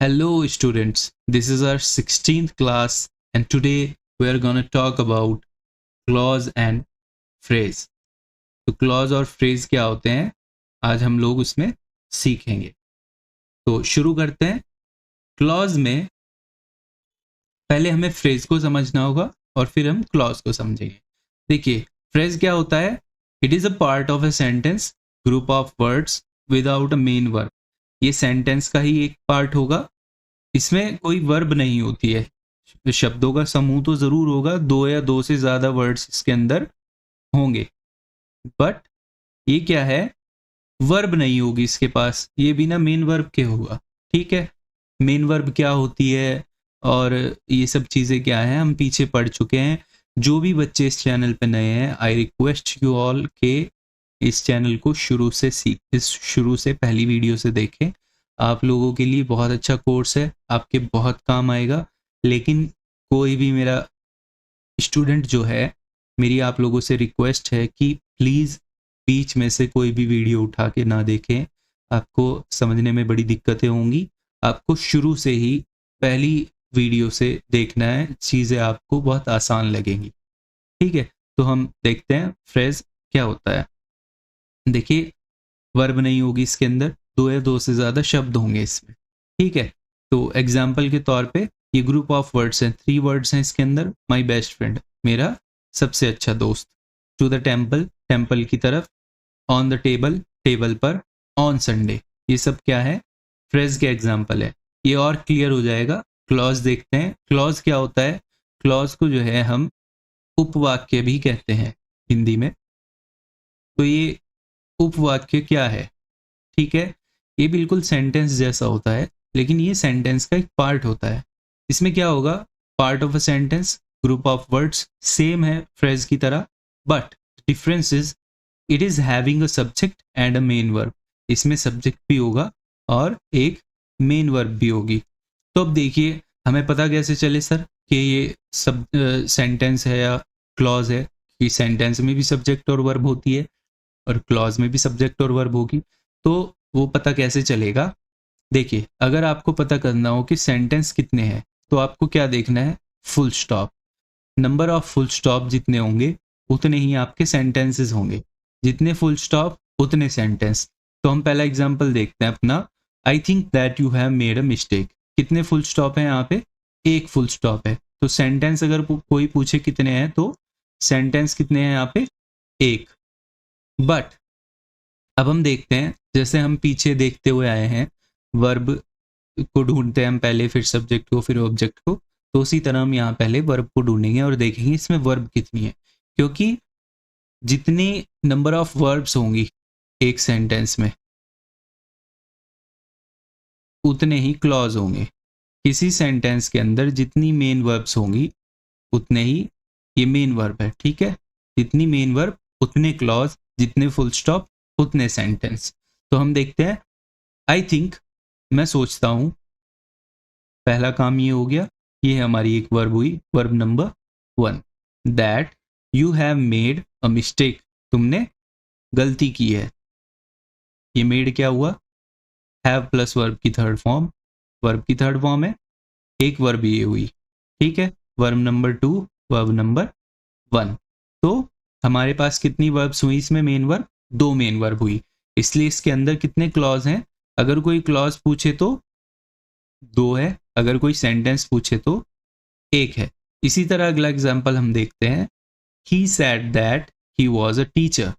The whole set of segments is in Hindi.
Hello students, this is our 16th class and today we are going to talk about clause and phrase. तो clause और phrase क्या होते हैं आज हम लोग उसमें सीखेंगे. तो शुरू करते हैं. clause में पहले हमें phrase को समझना होगा और फिर हम clause को समझेंगे. देखिए phrase क्या होता है. It is a part of a sentence, group of words without a main verb. ये sentence का ही एक part होगा. इसमें कोई वर्ब नहीं होती है. शब्दों का समूह तो जरूर होगा, दो या दो से ज्यादा वर्ड्स इसके अंदर होंगे, बट ये क्या है, वर्ब नहीं होगी इसके पास. ये बिना मेन वर्ब के होगा. ठीक है, मेन वर्ब क्या होती है और ये सब चीजें क्या है हम पीछे पढ़ चुके हैं. जो भी बच्चे इस चैनल पे नए हैं, आई रिक्वेस्ट यू ऑल के इस चैनल को शुरू से पहली वीडियो से देखें. आप लोगों के लिए बहुत अच्छा कोर्स है, आपके बहुत काम आएगा. लेकिन कोई भी मेरा स्टूडेंट जो है, मेरी आप लोगों से रिक्वेस्ट है कि प्लीज़ बीच में से कोई भी वीडियो उठा के ना देखें. आपको समझने में बड़ी दिक्कतें होंगी. आपको शुरू से ही पहली वीडियो से देखना है, चीज़ें आपको बहुत आसान लगेंगी. ठीक है, तो हम देखते हैं फ्रेज क्या होता है. देखिए वर्ब नहीं होगी इसके अंदर, दो या दो से ज़्यादा शब्द होंगे इसमें. ठीक है, तो एग्जाम्पल के तौर पे ये ग्रुप ऑफ वर्ड्स हैं, 3 वर्ड्स हैं इसके अंदर. माई बेस्ट फ्रेंड, मेरा सबसे अच्छा दोस्त. टू द टेम्पल, टेम्पल की तरफ. ऑन द टेबल, टेबल पर. ऑन संडे, ये सब क्या है, फ्रेज के एग्जाम्पल है. ये और क्लियर हो जाएगा. क्लॉज देखते हैं. क्लॉज क्या होता है. क्लॉज को जो है हम उपवाक्य भी कहते हैं हिंदी में. तो ये उपवाक्य क्या है, ठीक है, ये बिल्कुल सेंटेंस जैसा होता है, लेकिन ये सेंटेंस का एक पार्ट होता है. इसमें क्या होगा, part of a sentence, group of words, same है फ्रेज की तरह, but difference is it is having a subject and a main verb. इसमें सब्जेक्ट भी होगा और एक मेन वर्ब भी होगी. तो अब देखिए हमें पता कैसे चले सर कि ये सब सेंटेंस है या क्लॉज है. कि सेंटेंस में भी सब्जेक्ट और वर्ब होती है और क्लॉज में भी सब्जेक्ट और वर्ब होगी. तो वो पता कैसे चलेगा. देखिए अगर आपको पता करना हो कि सेंटेंस कितने हैं, तो आपको क्या देखना है, full stop. Number of full stop जितने होंगे उतने ही आपके सेंटेंसेस होंगे. जितने फुल स्टॉप उतने सेंटेंस. तो हम पहला एग्जांपल देखते हैं अपना. I think that you have made a mistake. कितने फुल स्टॉप है यहाँ पे, एक फुल स्टॉप है. तो सेंटेंस अगर कोई पूछे कितने हैं, तो सेंटेंस कितने हैं यहाँ पे, एक. बट अब हम देखते हैं, जैसे हम पीछे देखते हुए आए हैं, वर्ब को ढूंढते हैं हम पहले, फिर सब्जेक्ट को, फिर ऑब्जेक्ट को. तो उसी तरह हम यहाँ पहले वर्ब को ढूंढेंगे और देखेंगे इसमें वर्ब कितनी है. क्योंकि जितनी नंबर ऑफ वर्ब्स होंगी एक सेंटेंस में, उतने ही क्लॉज होंगे. किसी सेंटेंस के अंदर जितनी मेन वर्ब्स होंगी उतने ही ये मेन वर्ब है. ठीक है, जितनी मेन वर्ब उतने क्लॉज, जितने फुल स्टॉप उतने सेंटेंस. तो हम देखते हैं. आई थिंक, मैं सोचता हूं, पहला काम ये हो गया. ये हमारी एक वर्ब हुई, verb number 1. That you have made a mistake, तुमने गलती की है. ये मेड क्या हुआ, हैव प्लस वर्ब की थर्ड फॉर्म. वर्ब की थर्ड फॉर्म है, एक वर्ब ये हुई. ठीक है, वर्ब नंबर 2, वर्ब नंबर 1. तो हमारे पास कितनी वर्ब्स हुई इसमें, मेन वर्ब, 2 मेन वर्ब हुई. इसलिए इसके अंदर कितने क्लॉज हैं. अगर कोई क्लॉज पूछे तो 2 है, अगर कोई सेंटेंस पूछे तो 1 है. इसी तरह अगला एग्जांपल हम देखते हैं. He said that he was a teacher.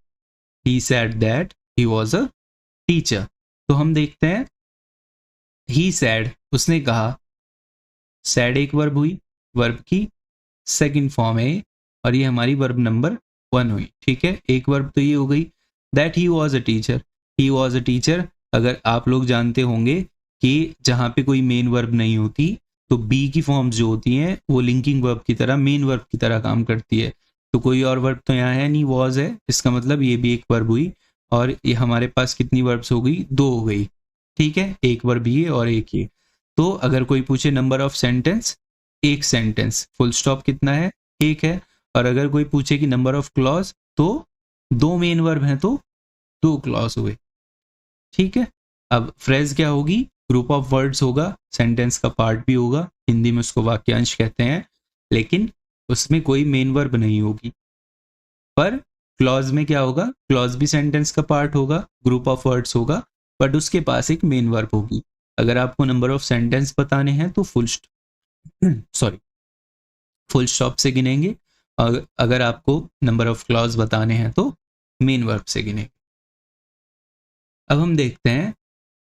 He said that he was a teacher. तो हम देखते हैं, ही सेड, उसने कहा. सेड एक वर्ब हुई, वर्ब की सेकंड फॉर्म है, और ये हमारी वर्ब नंबर 1 हुई. ठीक है, एक वर्ब तो ये हो गई. That he was a teacher. He was a teacher, अगर आप लोग जानते होंगे कि जहाँ पे कोई मेन वर्ब नहीं होती, तो बी की फॉर्म्स जो होती हैं वो लिंकिंग वर्ब की तरह, मेन वर्ब की तरह काम करती है. तो कोई और वर्ब तो यहाँ है नहीं, वॉज है. इसका मतलब ये भी एक वर्ब हुई, और ये हमारे पास कितनी वर्ब्स हो गई, 2 हो गई. ठीक है, एक वर्ब ये और एक ये. तो अगर कोई पूछे नंबर ऑफ सेंटेंस, एक सेंटेंस. फुल स्टॉप कितना है, एक है. और अगर कोई पूछे कि नंबर ऑफ क्लॉज, तो 2 मेन वर्ब हैं तो 2 क्लॉज हुए. ठीक है, अब फ्रेज क्या होगी, ग्रुप ऑफ वर्ड्स होगा, सेंटेंस का पार्ट भी होगा, हिंदी में उसको वाक्यांश कहते हैं, लेकिन उसमें कोई मेन वर्ब नहीं होगी। पर क्लॉज में क्या होगा, क्लॉज भी सेंटेंस का पार्ट होगा, ग्रुप ऑफ वर्ड्स होगा, बट उसके पास एक मेन वर्ब होगी। अगर आपको नंबर ऑफ सेंटेंस बताने हैं तो फुल स्टॉप से गिनेंगे, और अगर आपको नंबर ऑफ क्लॉज बताने हैं तो मेन वर्ब से गिनेंगे। अब हम देखते हैं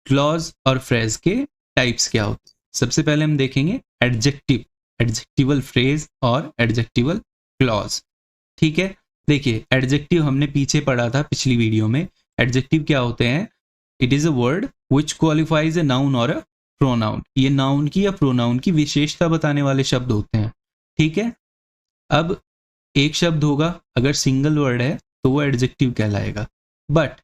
क्लॉज और फ्रेज के टाइप्स क्या होते हैं। सबसे पहले हम देखेंगे एडजेक्टिव, एडजेक्टिवल फ्रेज और एडजेक्टिवल क्लॉज। ठीक है, देखिए एडजेक्टिव हमने पीछे पढ़ा था पिछली वीडियो में। एडजेक्टिव क्या होते हैं, it is a word which qualifies a noun और अ प्रोनाउन। ये नाउन की या प्रोनाउन की विशेषता बताने वाले शब्द होते हैं। ठीक है, अब एक शब्द होगा, अगर सिंगल वर्ड है तो वो एडजेक्टिव कहलाएगा। बट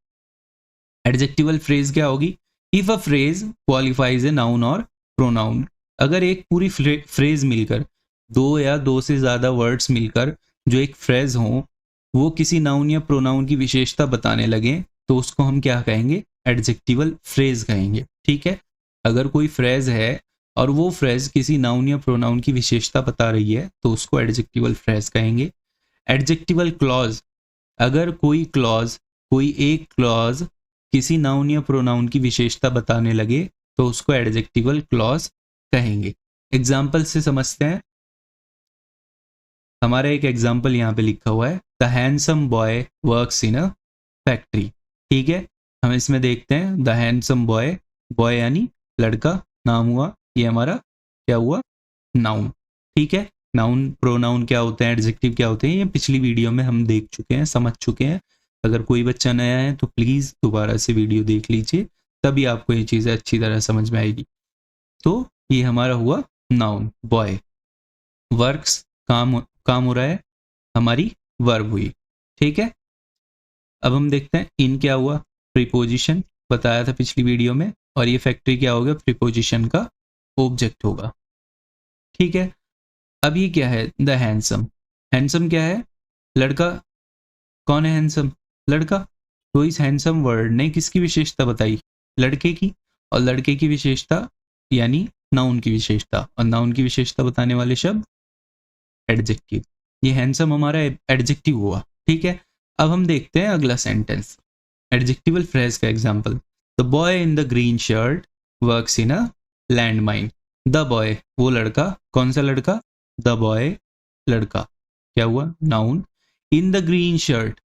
एडजेक्टिवल फ्रेज क्या होगी, if a phrase qualifies a noun और प्रोनाउन। अगर एक पूरी फ्रेज मिलकर, दो या दो से ज्यादा वर्ड्स मिलकर जो एक फ्रेज हो, वो किसी नाउन या प्रोनाउन की विशेषता बताने लगे, तो उसको हम क्या कहेंगे, एडजेक्टिवल फ्रेज कहेंगे। ठीक है, अगर कोई फ्रेज है और वो फ्रेज किसी नाउन या प्रोनाउन की विशेषता बता रही है तो उसको एडजेक्टिवल फ्रेज कहेंगे। एडजेक्टिवल क्लॉज, अगर कोई क्लॉज, कोई एक क्लॉज किसी नाउन या प्रोनाउन की विशेषता बताने लगे तो उसको एडजेक्टिवल क्लॉज कहेंगे। एग्जाम्पल से समझते हैं। हमारा एक एग्जाम्पल यहाँ पे लिखा हुआ है, the handsome boy works in a factory. ठीक है, हम इसमें देखते हैं द हैंडसम बॉय, बॉय यानी लड़का, नाम हुआ, ये हमारा क्या हुआ, नाउन। ठीक है, नाउन प्रोनाउन क्या होते हैं, एडजेक्टिव क्या होते हैं, ये पिछली वीडियो में हम देख चुके हैं, समझ चुके हैं। अगर कोई बच्चा नया है तो प्लीज दोबारा से वीडियो देख लीजिए, तभी आपको ये चीजें अच्छी तरह समझ में आएगी। तो ये हमारा हुआ नाउन बॉय। वर्क्स काम हो रहा है, हमारी वर्ब हुई। ठीक है, अब हम देखते हैं इन क्या हुआ, प्रीपोजिशन बताया था पिछली वीडियो में, और ये फैक्ट्री क्या होगा, प्रीपोजिशन का ऑब्जेक्ट होगा। ठीक है, अब ये क्या है, द हैंडसम। हैंडसम क्या है, लड़का। कौन है हैंडसम, लड़का। तो इस हैंडसम वर्ड ने किसकी विशेषता बताई, लड़के की। और लड़के की विशेषता यानी नाउन की विशेषता, और नाउन की विशेषता बताने वाले शब्द एडजेक्टिव। ये हैंडसम हमारा एडजेक्टिव हुआ। ठीक है, अब हम देखते हैं अगला सेंटेंस, एडजेक्टिवल फ्रेज का example. The boy in the green shirt works in a land mine. The boy वो लड़का, कौन सा लड़का, द बॉय लड़का, क्या हुआ, noun. In the green shirt,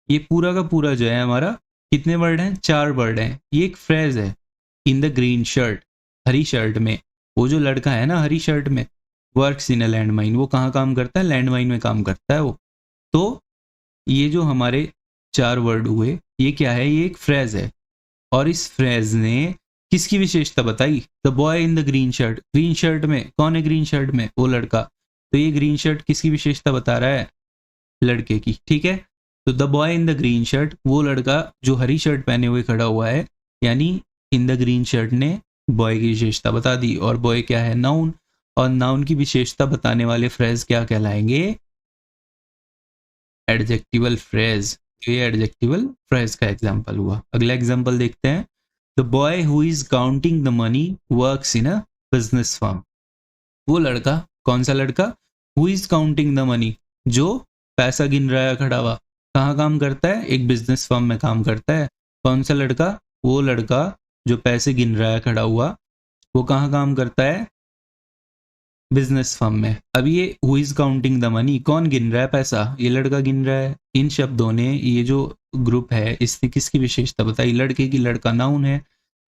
ये पूरा का पूरा जो है हमारा, कितने वर्ड हैं, 4 वर्ड हैं, ये एक फ्रेज है। In the green shirt, Hari shirt में, वो जो लड़का है ना हरी शर्ट में, works in a land mine, वो कहाँ काम करता है, लैंड माइन में काम करता है वो। तो ये जो हमारे 4 वर्ड हुए, ये क्या है, ये एक फ्रेज है। और इस फ्रेज ने किसकी विशेषता बताई, the boy in the green shirt. Green shirt में कौन है, ग्रीन शर्ट में वो लड़का। तो ये ग्रीन शर्ट किसकी विशेषता बता रहा है, लड़के की। ठीक है, तो the boy in the green shirt, वो लड़का जो हरी शर्ट पहने हुए खड़ा हुआ है, यानी इन द ग्रीन शर्ट ने बॉय की विशेषता बता दी। और बॉय क्या है, नाउन। और नाउन की विशेषता बताने वाले फ्रेज क्या कहलाएंगे, एडजेक्टिवल फ्रेज। ये एडजेक्टिवल फ्रेज का एग्जांपल हुआ। अगला एग्जांपल देखते हैं, the boy who is counting the money works in a business firm. वो लड़का, कौन सा लड़का, who is counting the money, जो पैसा गिन रहा है खड़ा हुआ, कहाँ काम करता है, एक बिजनेस फर्म में काम करता है। कौन सा लड़का, वो लड़का जो पैसे गिन रहा है खड़ा हुआ, वो कहाँ काम करता है, बिजनेस फर्म में। अब ये who is counting the money, कौन गिन रहा है पैसा, ये लड़का गिन रहा है। इन शब्दों ने, ये जो ग्रुप है, इसने किसकी विशेषता बताई, लड़के की। लड़का नाउन है,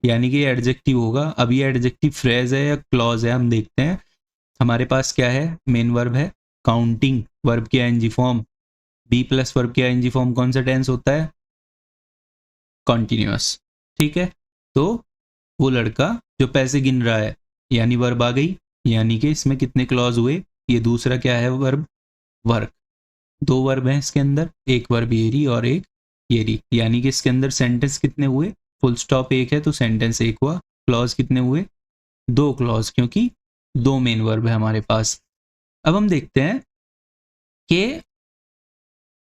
यानी कि एडजेक्टिव होगा। अब ये एडजेक्टिव फ्रेज है या क्लॉज है, हम देखते हैं। हमारे पास क्या है, मेन वर्ब है, काउंटिंग वर्ब की ING form, be plus verb की आईएनजी फॉर्म, कौन सा टेंस होता है, कॉन्टिन्यूअस। ठीक है, तो वो लड़का जो पैसे गिन रहा है, यानी वर्ब आ गई। यानी कि इसमें कितने क्लॉज हुए, ये दूसरा क्या है, वर्ब, वर्क। 2 वर्ब हैं इसके अंदर, एक वर्ब येरी और एक येरी, यानी कि इसके अंदर सेंटेंस कितने हुए, फुल स्टॉप एक है तो सेंटेंस एक हुआ। क्लॉज कितने हुए, 2 क्लॉज, क्योंकि 2 मेन वर्ब है हमारे पास। अब हम देखते हैं कि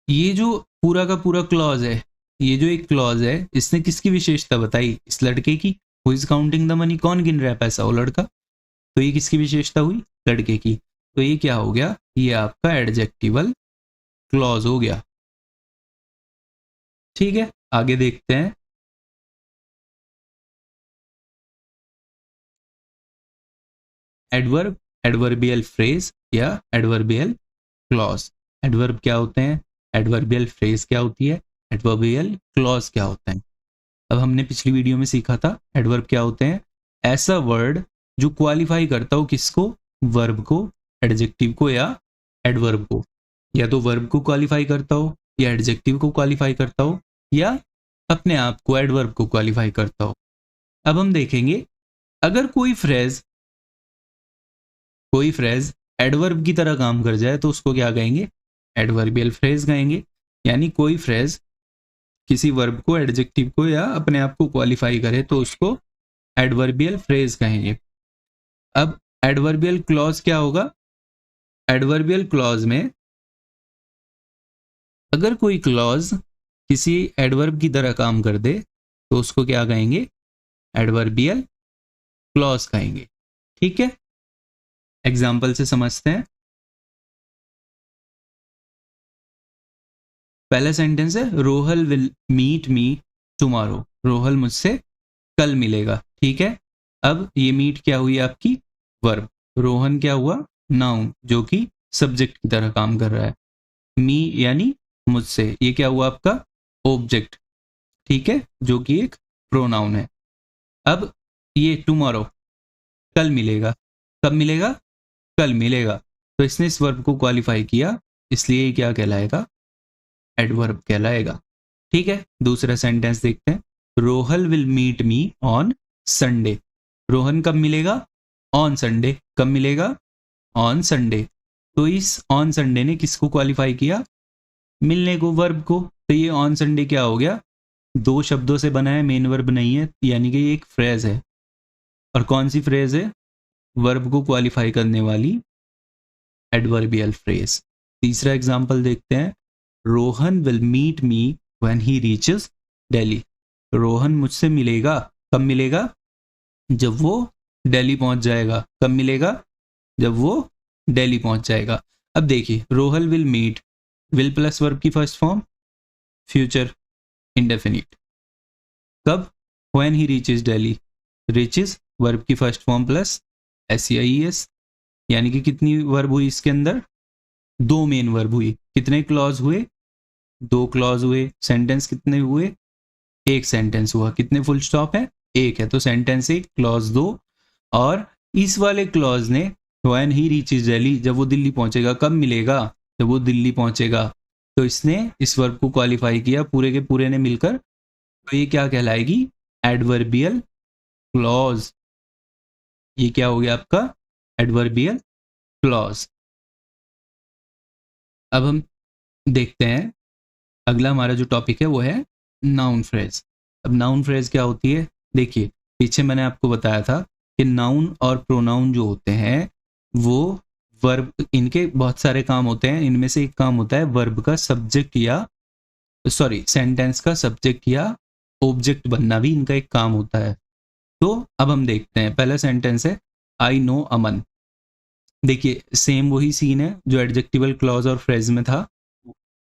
ये जो पूरा का पूरा क्लॉज है, ये जो एक क्लॉज है, इसने किसकी विशेषता बताई, इस लड़के की। Who is counting the money, कौन गिन रहा है पैसा, वो लड़का। तो ये किसकी विशेषता हुई, लड़के की। तो ये क्या हो गया, ये आपका एडजेक्टिवल क्लॉज हो गया। ठीक है, आगे देखते हैं। एडवर्ब, एडवर्बियल फ्रेज या एडवर्बियल क्लॉज। एडवर्ब क्या होते हैं, एडवर्बियल फ्रेज क्या होती है, एडवर्बियल क्लॉज क्या होता है। अब हमने पिछली वीडियो में सीखा था एडवर्ब क्या होते हैं, ऐसा वर्ड जो क्वालिफाई करता हो किसको, वर्ब को, एडजेक्टिव को या एडवर्ब को। या तो वर्ब को क्वालिफाई करता हो, या एडजेक्टिव को क्वालिफाई करता हो, या अपने आप को एडवर्ब को क्वालिफाई करता हो। अब हम देखेंगे अगर कोई फ्रेज एडवर्ब की तरह काम कर जाए तो उसको क्या कहेंगे, एडवर्बियल फ्रेज कहेंगे। यानी कोई फ्रेज किसी वर्ब को, एडजेक्टिव को या अपने आप को क्वालिफाई करे तो उसको एडवर्बियल फ्रेज कहेंगे। अब एडवर्बियल क्लॉज क्या होगा, एडवर्बियल क्लॉज में अगर कोई क्लॉज किसी एडवर्ब की तरह काम कर दे तो उसको क्या कहेंगे, एडवर्बियल क्लॉज कहेंगे। ठीक है, एग्जाम्पल से समझते हैं। पहला सेंटेंस है रोहल विल मीट मी टुमारो, रोहल मुझसे कल मिलेगा। ठीक है, अब ये मीट क्या हुई आपकी, वर्ब। रोहन क्या हुआ, नाउन जो कि सब्जेक्ट की तरह काम कर रहा है। मी यानी मुझसे, ये क्या हुआ आपका, ऑब्जेक्ट। ठीक है, जो कि एक प्रोनाउन है। अब ये टुमारो, कल मिलेगा, कब मिलेगा, कल मिलेगा। तो इसने इस वर्ब को क्वालिफाई किया, इसलिए ये क्या कहलाएगा, एडवर्ब कहलाएगा। ठीक है, दूसरा सेंटेंस देखते हैं। Rohal will meet me on Sunday, Rohan कब मिलेगा, ऑन संडे। कब मिलेगा, ऑन संडे। तो इस ऑन संडे ने किसको क्वालिफाई किया, मिलने को, वर्ब को। तो ये ऑन संडे क्या हो गया, दो शब्दों से बना है, मेन वर्ब नहीं है, यानी कि ये एक फ्रेज है। और कौन सी फ्रेज है, वर्ब को क्वालिफाई करने वाली एडवर्बियल फ्रेज। तीसरा एग्जांपल देखते हैं। Rohan will meet me when he reaches Delhi, Rohan मुझसे मिलेगा, कब मिलेगा, जब वो दिल्ली पहुंच जाएगा। कब मिलेगा, जब वो दिल्ली पहुंच जाएगा। अब देखिए, Rohal will meet, will plus verb की फर्स्ट फॉर्म, फ्यूचर इंडेफिनिट। कब, when he reaches Delhi, reaches verb की फर्स्ट फॉर्म प्लस SEIES। यानी कि कितनी वर्ब हुई इसके अंदर, दो मेन वर्ब हुई। कितने क्लॉज हुए, दो क्लॉज हुए। सेंटेंस कितने हुए, एक सेंटेंस हुआ। कितने फुल स्टॉप है, एक है। तो सेंटेंस एक, क्लॉज दो। और इस वाले क्लॉज ने व्हेन ही रीचेस दिल्ली, जब वो दिल्ली पहुंचेगा। कब मिलेगा, जब वो दिल्ली पहुंचेगा। तो इसने इस वर्ब को क्वालिफाई किया, पूरे के पूरे ने मिलकर। तो ये क्या कहलाएगी, एडवर्बियल क्लॉज। ये क्या हो गया आपका, एडवर्बियल क्लॉज। अब हम देखते हैं अगला हमारा जो टॉपिक है वो है नाउन फ्रेज। अब नाउन फ्रेज क्या होती है, देखिए पीछे मैंने आपको बताया था कि नाउन और प्रोनाउन जो होते हैं वो वर्ब, इनके बहुत सारे काम होते हैं। इनमें से एक काम होता है वर्ब का सब्जेक्ट या सेंटेंस का सब्जेक्ट या ऑब्जेक्ट बनना भी इनका एक काम होता है। तो अब हम देखते हैं, पहला सेंटेंस है आई नो अमन। देखिए सेम वही सीन है जो एडजेक्टिवल क्लॉज और फ्रेज में था,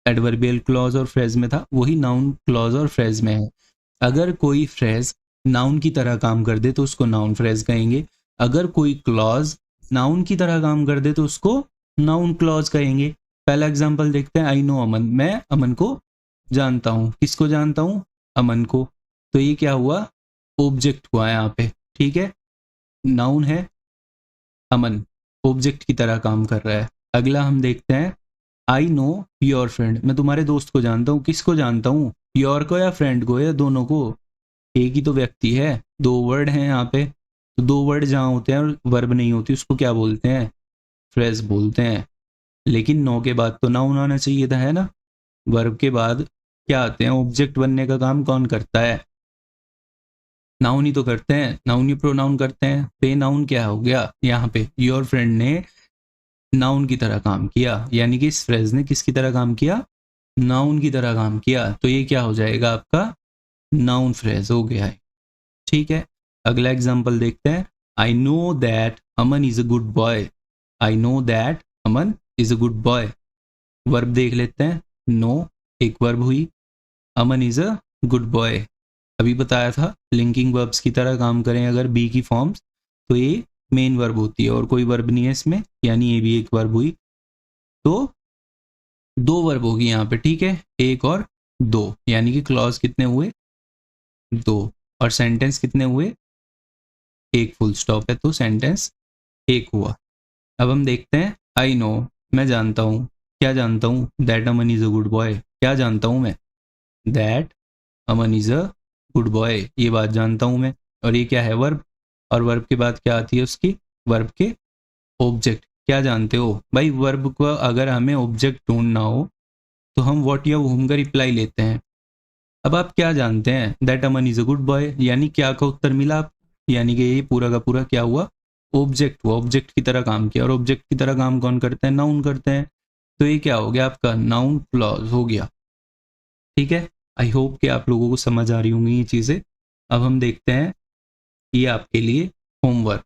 एडवर्बियल क्लॉज और फ्रेज में था, वही नाउन क्लॉज और फ्रेज में है। अगर कोई फ्रेज नाउन की तरह काम कर दे तो उसको नाउन फ्रेज कहेंगे। अगर कोई क्लॉज नाउन की तरह काम कर दे तो उसको नाउन क्लॉज कहेंगे। पहला एग्जांपल देखते हैं, आई नो अमन, मैं अमन को जानता हूँ। किसको जानता हूँ, अमन को। तो ये क्या हुआ, ऑब्जेक्ट हुआ यहाँ पे। ठीक है, नाउन है अमन, ऑब्जेक्ट की तरह काम कर रहा है। अगला हम देखते हैं, आई नो योर फ्रेंड, मैं तुम्हारे दोस्त को जानता हूँ। किसको जानता हूँ, योर को या फ्रेंड को, या दोनों को। एक ही तो व्यक्ति है, दो वर्ड हैं यहाँ पे। तो दो वर्ड जहाँ होते हैं और वर्ब नहीं होती उसको क्या बोलते हैं, फ्रेज बोलते हैं। लेकिन नो के बाद तो नाउन आना चाहिए था, है ना। वर्ब के बाद क्या आते हैं, ऑब्जेक्ट बनने का काम कौन करता है, नाउन ही तो करते हैं, नाउन ही प्रोनाउन करते हैं। पे नाउन क्या हो गया, यहाँ पे योर फ्रेंड ने नाउन की तरह काम किया, यानी कि इस फ्रेज ने किसकी तरह काम किया, नाउन की तरह काम किया। तो ये क्या हो जाएगा आपका, नाउन फ्रेज हो गया है। ठीक है, अगला एग्जाम्पल देखते हैं। I know that Aman is a good boy. I know that Aman is a good boy. Verb देख लेते हैं। नो एक वर्ब हुई, अमन इज अ गुड बॉय अभी बताया था लिंकिंग वर्ब्स की तरह काम करें अगर बी की फॉर्म्स तो ये मेन वर्ब होती है और कोई वर्ब नहीं है इसमें, यानी ये भी एक वर्ब हुई। तो दो वर्ब होगी यहाँ पे, ठीक है, एक और दो, यानी कि क्लॉज कितने हुए, दो, और सेंटेंस कितने हुए, एक फुल स्टॉप है तो सेंटेंस एक हुआ। अब हम देखते हैं आई नो, मैं जानता हूँ, क्या जानता हूँ, that Aman is a good boy, क्या जानता हूँ मैं, that Aman is a good boy, ये बात जानता हूँ मैं। और ये क्या है, वर्ब, और वर्ब के बाद क्या आती है उसकी, वर्ब के ऑब्जेक्ट। क्या जानते हो भाई, वर्ब को अगर हमें ऑब्जेक्ट ढूंढना हो तो हम व्हाट या whom का रिप्लाई लेते हैं। अब आप क्या जानते हैं, that Aman is a good boy, यानी क्या का उत्तर मिला आप, यानी कि ये पूरा का पूरा क्या हुआ, ऑब्जेक्ट हुआ, ऑब्जेक्ट की तरह काम किया। और ऑब्जेक्ट की तरह काम कौन करते हैं, नाउन करते हैं। तो ये क्या हो गया आपका, नाउन क्लॉज हो गया। ठीक है, आई होप कि आप लोगों को समझ आ रही होंगी ये चीज़ें। अब हम देखते हैं, ये आपके लिए होमवर्क,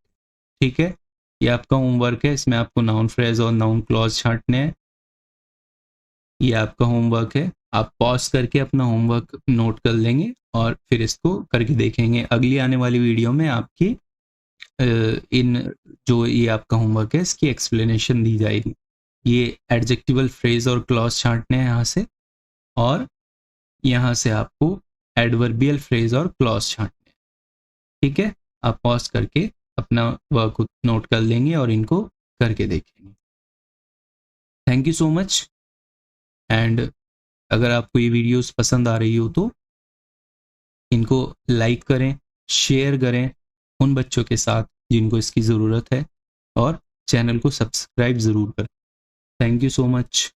ठीक है, ये आपका होमवर्क है, इसमें आपको नाउन फ्रेज और नाउन क्लॉज छांटने हैं। ये आपका होमवर्क है, आप पॉज करके अपना होमवर्क नोट कर लेंगे और फिर इसको करके देखेंगे। अगली आने वाली वीडियो में आपकी इन जो ये आपका होमवर्क है इसकी एक्सप्लेनेशन दी जाएगी। ये एडजेक्टिवल फ्रेज और क्लॉज छांटने हैं यहाँ से, और यहाँ से आपको एडवर्बियल फ्रेज और क्लॉज छांटने हैं। ठीक है, आप पॉज करके अपना वर्क नोट कर लेंगे और इनको करके देखेंगे। Thank you so much. And अगर आपको ये वीडियोस पसंद आ रही हो तो इनको लाइक करें, शेयर करें उन बच्चों के साथ जिनको इसकी ज़रूरत है, और चैनल को सब्सक्राइब ज़रूर करें। Thank you so much.